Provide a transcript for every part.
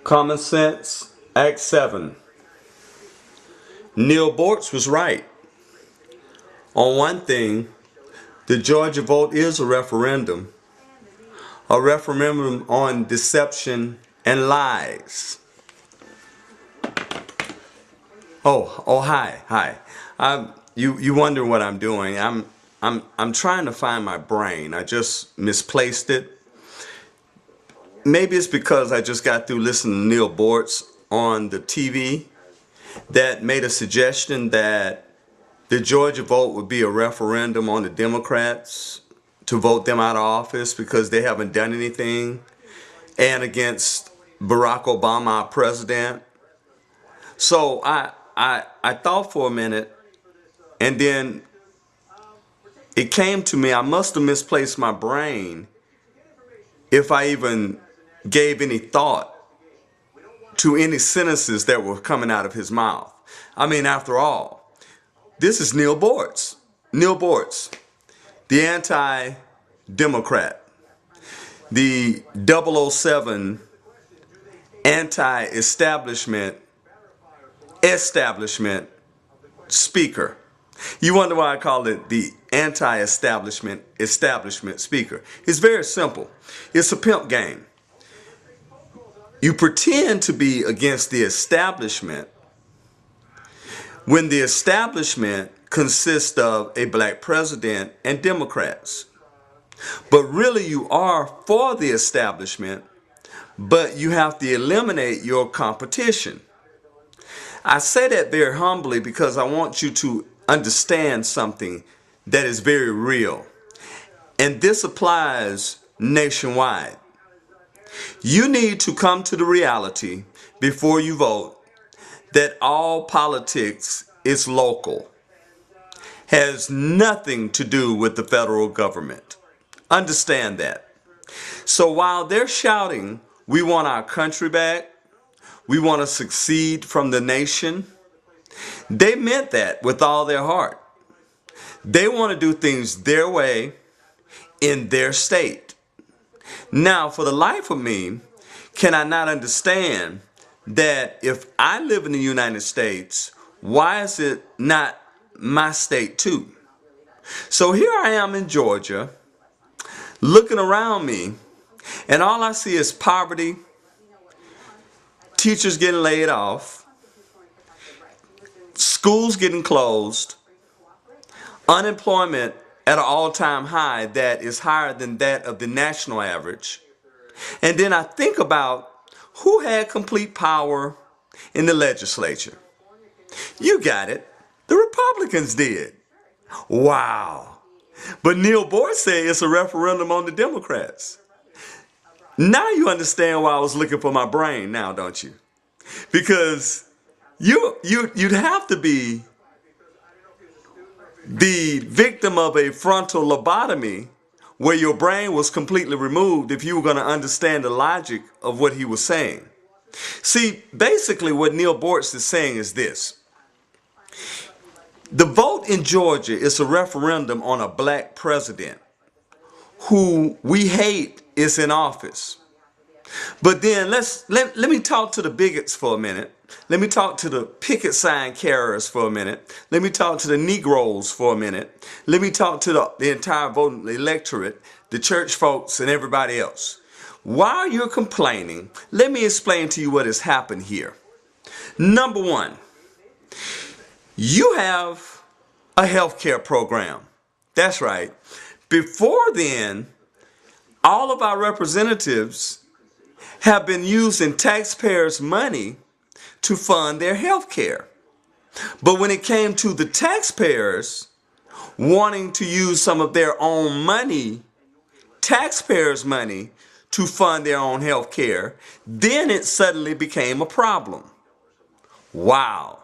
Common Sense, Act 7. Neil Boortz was right. On one thing, the Georgia vote is a referendum on deception and lies. Hi. You wonder what I'm doing. I'm trying to find my brain. I just misplaced it. Maybe it's because I just got through listening to Neil Boortz on the TV that made a suggestion that the Georgia vote would be a referendum on the Democrats to vote them out of office because they haven't done anything, and against Barack Obama, our president. So I thought for a minute, and then it came to me, I must have misplaced my brain if I even gave any thought to any sentences that were coming out of his mouth. I mean, after all, this is Neil Boortz. Neil Boortz, the anti-Democrat, the 007 anti-establishment speaker. You wonder why I call it the anti-establishment speaker. It's very simple. It's a pimp game. You pretend to be against the establishment when the establishment consists of a black president and Democrats. But really you are for the establishment, but you have to eliminate your competition. I say that very humbly because I want you to understand something that is very real. And this applies nationwide. You need to come to the reality before you vote that all politics is local, has nothing to do with the federal government. Understand that. So while they're shouting, we want our country back, we want to succeed from the nation, they meant that with all their heart. They want to do things their way in their state. Now, for the life of me, can I not understand that if I live in the United States, why is it not my state too? So here I am in Georgia, looking around me, and all I see is poverty, teachers getting laid off, schools getting closed, unemployment at an all-time high that is higher than that of the national average. And then I think about who had complete power in the legislature. You got it. The Republicans did. Wow. But Neil Boortz said it's a referendum on the Democrats. Now you understand why I was looking for my brain now, don't you? Because you'd have to be the victim of a frontal lobotomy where your brain was completely removed if you were going to understand the logic of what he was saying. See, basically what Neil Boortz is saying is this. The vote in Georgia is a referendum on a black president who we hate is in office. But then let me talk to the bigots for a minute. Let me talk to the picket sign carriers for a minute. Let me talk to the Negroes for a minute. Let me talk to the entire voting electorate, the church folks, and everybody else. While you're complaining, let me explain to you what has happened here. Number one, you have a health care program. That's right. Before then, all of our representatives have been using taxpayers' money to fund their health care. But when it came to the taxpayers wanting to use some of their own money, taxpayers' money, to fund their own health care, then it suddenly became a problem. Wow.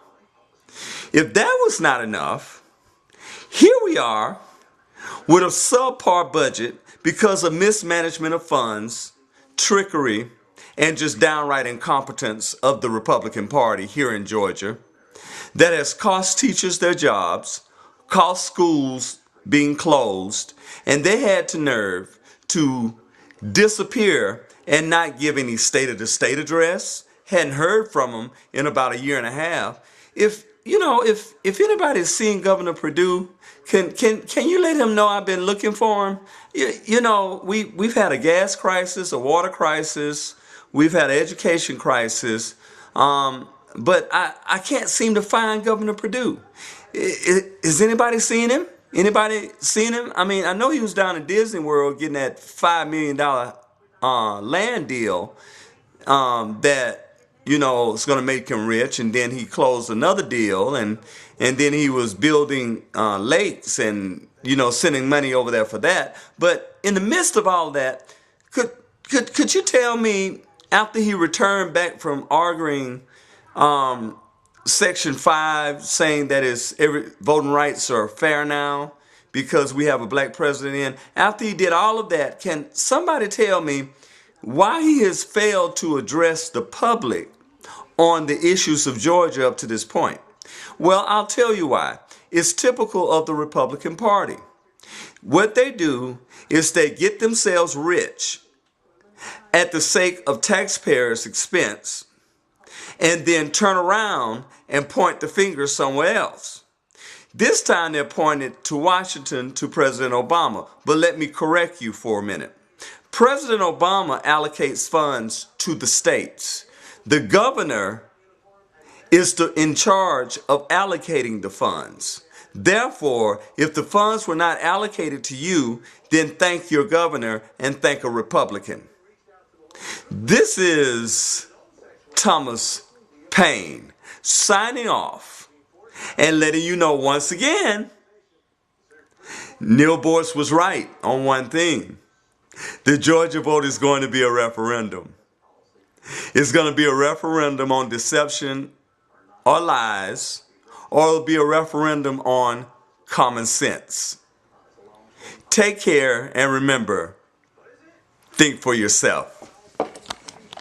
If that was not enough, here we are with a subpar budget because of mismanagement of funds, trickery, and just downright incompetence of the Republican Party here in Georgia that has cost teachers their jobs, cost schools being closed, and they had the nerve to disappear and not give any state of the state address, hadn't heard from him in about a year and a half. If anybody's seen Governor Perdue, can you let him know I've been looking for him? We've had a gas crisis, a water crisis, we've had an education crisis, but I can't seem to find Governor Perdue. Is anybody seen him? Anybody seen him? I mean, I know he was down in Disney World getting that $5 million land deal that is going to make him rich, and then he closed another deal, and then he was building lakes and sending money over there for that. But in the midst of all that, could you tell me, after he returned back from arguing Section 5, saying that every voting rights are fair now because we have a black president in, after he did all of that, can somebody tell me why he has failed to address the public on the issues of Georgia up to this point? Well, I'll tell you why. It's typical of the Republican Party. What they do is they get themselves rich at the sake of taxpayers' expense and then turn around and point the finger somewhere else. This time they're pointed to Washington, to President Obama. But let me correct you for a minute. President Obama allocates funds to the states. The governor is in charge of allocating the funds. Therefore, if the funds were not allocated to you, then thank your governor and thank a Republican. This is Thomas Paine signing off and letting you know once again, Neil Boortz was right on one thing. The Georgia vote is going to be a referendum. It's going to be a referendum on deception or lies, or it'll be a referendum on common sense. Take care, and remember, think for yourself.